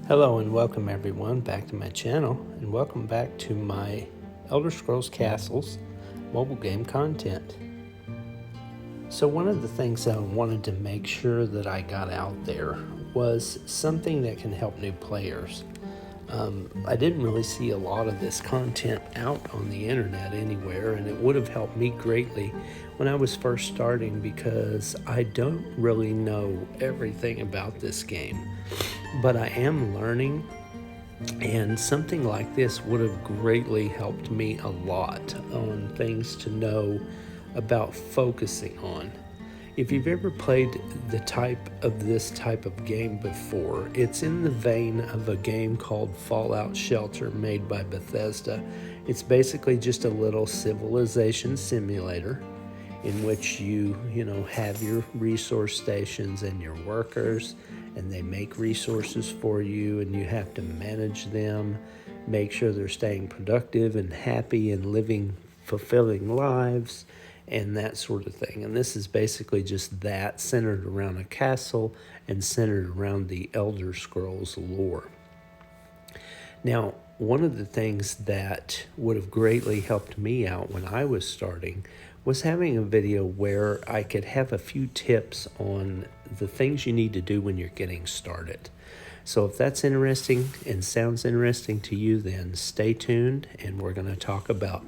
Hello and welcome everyone back to my channel, and welcome back to my Elder Scrolls Castles mobile game content. So one of the things I wanted to make sure that I got out there was something that can help new players. I didn't really see a lot of this content out on the internet anywhere, and it would have helped me greatly when I was first starting because I don't really know everything about this game. But I am learning, and something like this would have greatly helped me a lot on things to know about focusing on. If you've ever played this type of game before, it's in the vein of a game called Fallout Shelter made by Bethesda. It's basically just a little civilization simulator in which you have your resource stations and your workers, and they make resources for you, and you have to manage them, make sure they're staying productive and happy and living fulfilling lives and that sort of thing. And this is basically just that, centered around a castle and centered around the Elder Scrolls lore. Now, one of the things that would have greatly helped me out when I was starting was having a video where I could have a few tips on the things you need to do when you're getting started. So if that's interesting and sounds interesting to you, then stay tuned, and we're going to talk about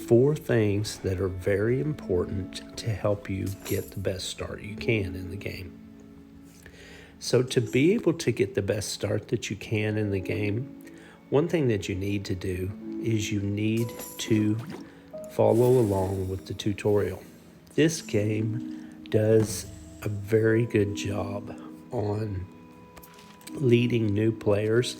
4 things that are very important to help you get the best start you can in the game. So to be able to get the best start that you can in the game, one thing that you need to do is you need to follow along with the tutorial. This game does a very good job on leading new players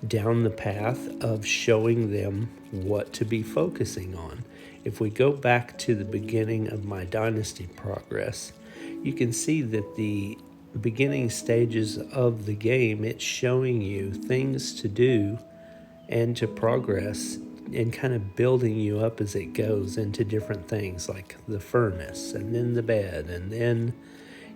down the path of showing them what to be focusing on. If we go back to the beginning of my Dynasty progress, you can see that the beginning stages of the game, it's showing you things to do and to progress, and kind of building you up as it goes into different things like the furnace, and then the bed, and then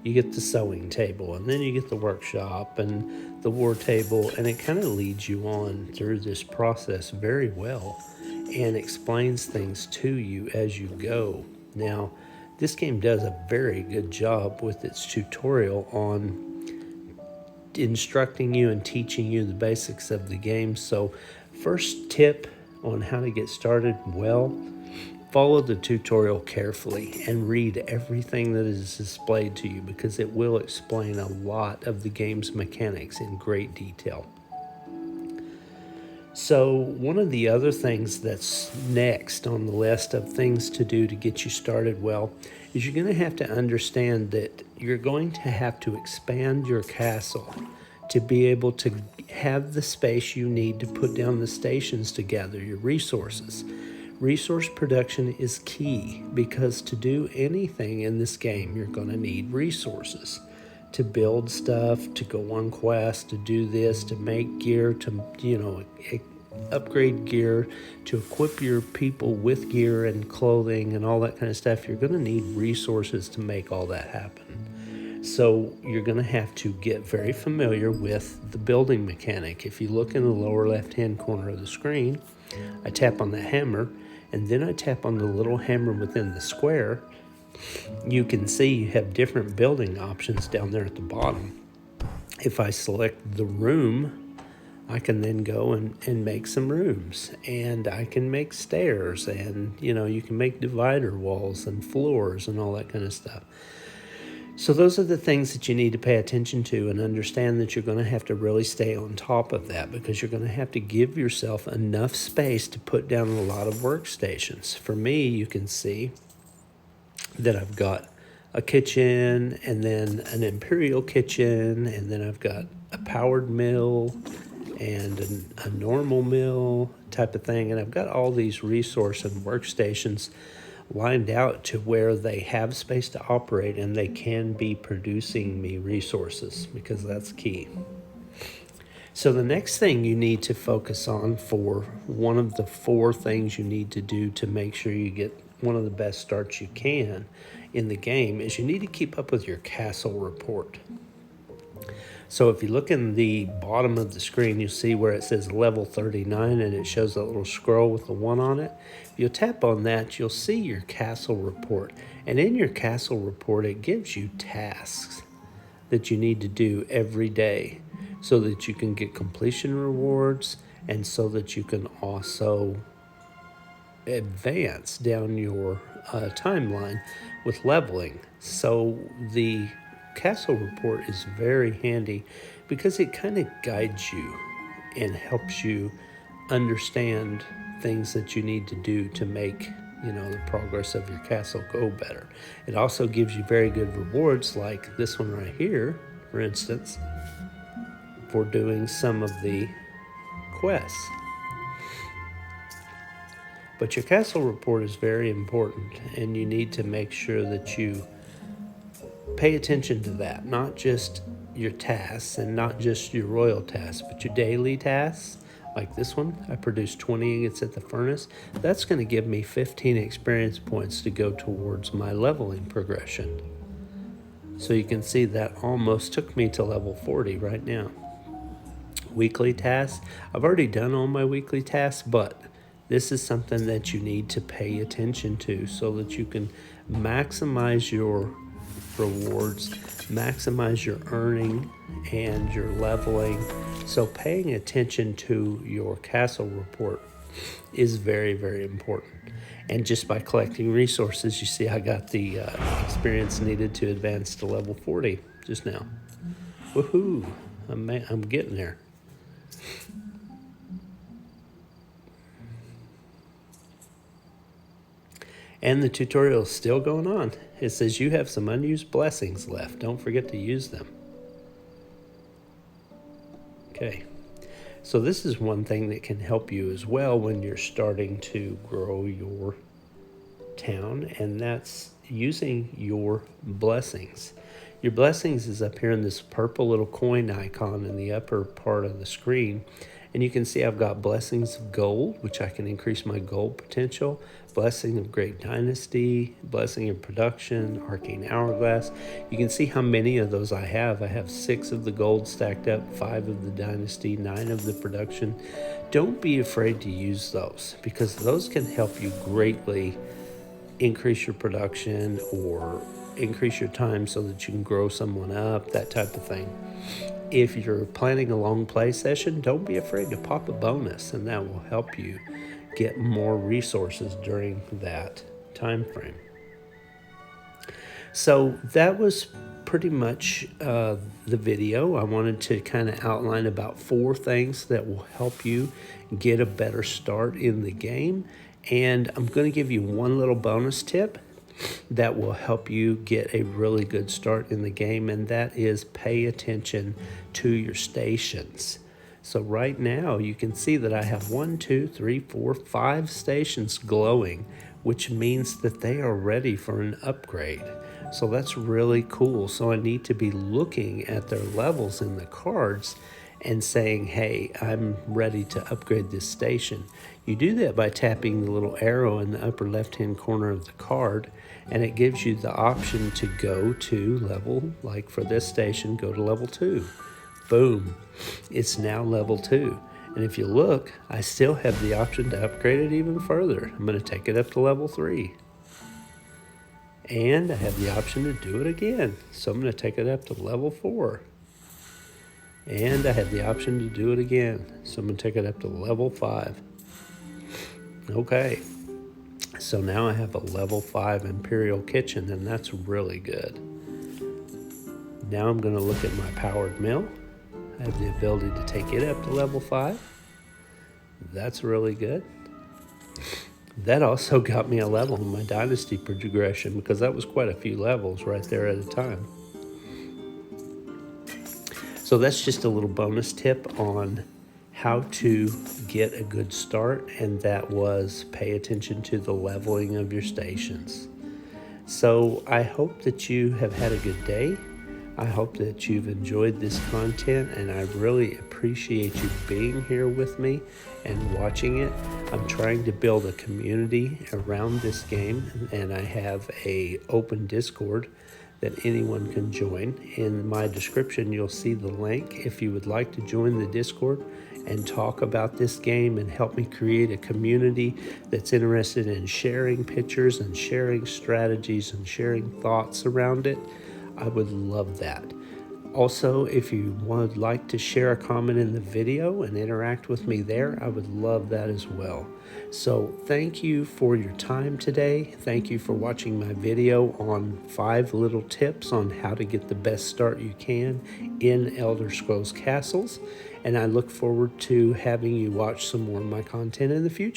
you get the sewing table, and then you get the workshop and the war table, and it kind of leads you on through this process very well and explains things to you as you go. Now, this game does a very good job with its tutorial on instructing you and teaching you the basics of the game. So first tip on how to get started well, follow the tutorial carefully and read everything that is displayed to you, because it will explain a lot of the game's mechanics in great detail. So one of the other things that's next on the list of things to do to get you started well is you're going to have to understand that you're going to have to expand your castle to be able to have the space you need to put down the stations to gather your resources. Resource production is key, because to do anything in this game, you're going to need resources. To build stuff, to go on quests, to do this, to make gear, to, upgrade gear, to equip your people with gear and clothing and all that kind of stuff, you're going to need resources to make all that happen. So you're going to have to get very familiar with the building mechanic. If you look in the lower left-hand corner of the screen, I tap on the hammer, and then I tap on the little hammer within the square. You can see you have different building options down there at the bottom. If I select the room, I can then go and make some rooms, and I can make stairs, and you can make divider walls and floors and all that kind of stuff. So those are the things that you need to pay attention to, and understand that you're going to have to really stay on top of that, because you're going to have to give yourself enough space to put down a lot of workstations. For me, you can see that I've got a kitchen, and then an imperial kitchen, and then I've got a powered mill and a normal mill type of thing, and I've got all these resource and workstations lined out to where they have space to operate, and they can be producing me resources, because that's key. So the next thing you need to focus on, for one of the 4 things you need to do to make sure you get one of the best starts you can in the game, is you need to keep up with your castle report. So if you look in the bottom of the screen, you'll see where it says level 39 and it shows that little scroll with the 1 on it. If you'll tap on that, you'll see your castle report. And in your castle report, it gives you tasks that you need to do every day so that you can get completion rewards and so that you can also advance down your timeline with leveling. So the castle report is very handy because it kind of guides you and helps you understand things that you need to do to make the progress of your castle go better. It also gives you very good rewards like this one right here, for instance, for doing some of the quests. But your castle report is very important, and you need to make sure that you pay attention to that, not just your tasks and not just your royal tasks, but your daily tasks. Like this one, I produced 20 ingots at the furnace. That's going to give me 15 experience points to go towards my leveling progression. So you can see that almost took me to level 40 right now. Weekly tasks. I've already done all my weekly tasks, but this is something that you need to pay attention to so that you can maximize your rewards, maximize your earning and your leveling. So paying attention to your castle report is very, very important. And just by collecting resources, you see I got the experience needed to advance to level 40 just now. Woohoo! I'm getting there. And the tutorial is still going on. It says you have some unused blessings left. Don't forget to use them. Okay. So this is one thing that can help you as well when you're starting to grow your town, and that's using your blessings. Your blessings is up here in this purple little coin icon in the upper part of the screen. And you can see I've got blessings of gold, which I can increase my gold potential, blessing of great dynasty, blessing of production, arcane hourglass. You can see how many of those I have. I have 6 of the gold stacked up, 5 of the dynasty, 9 of the production. Don't be afraid to use those because those can help you greatly increase your production or increase your time so that you can grow someone up, that type of thing. If you're planning a long play session, don't be afraid to pop a bonus, and that will help you get more resources during that time frame. So that was pretty much the video. I wanted to kind of outline about 4 things that will help you get a better start in the game. And I'm going to give you one little bonus tip that will help you get a really good start in the game, and that is pay attention to your stations. So right now you can see that I have 1, 2, 3, 4, 5 stations glowing, which means that they are ready for an upgrade. So that's really cool. So I need to be looking at their levels in the cards and saying, hey, I'm ready to upgrade this station. You do that by tapping the little arrow in the upper left-hand corner of the card, and it gives you the option to go to level, like for this station, go to level 2. Boom, it's now level 2. And if you look, I still have the option to upgrade it even further. I'm going to take it up to level 3. And I have the option to do it again. So I'm going to take it up to level 4. And I have the option to do it again. So I'm going to take it up to level 5. Okay. So now I have a level 5 Imperial Kitchen, and that's really good. Now I'm going to look at my powered mill. I have the ability to take it up to level 5. That's really good. That also got me a level in my dynasty progression because that was quite a few levels right there at a time. So that's just a little bonus tip on how to get a good start, and that was pay attention to the leveling of your stations. So I hope that you have had a good day. I hope that you've enjoyed this content, and I really appreciate you being here with me and watching it. I'm trying to build a community around this game, and I have an open Discord that anyone can join. In my description, you'll see the link if you would like to join the Discord and talk about this game and help me create a community that's interested in sharing pictures and sharing strategies and sharing thoughts around it. I would love that. Also, if you would like to share a comment in the video and interact with me there, I would love that as well. So thank you for your time today. Thank you for watching my video on 5 little tips on how to get the best start you can in Elder Scrolls Castles. And I look forward to having you watch some more of my content in the future.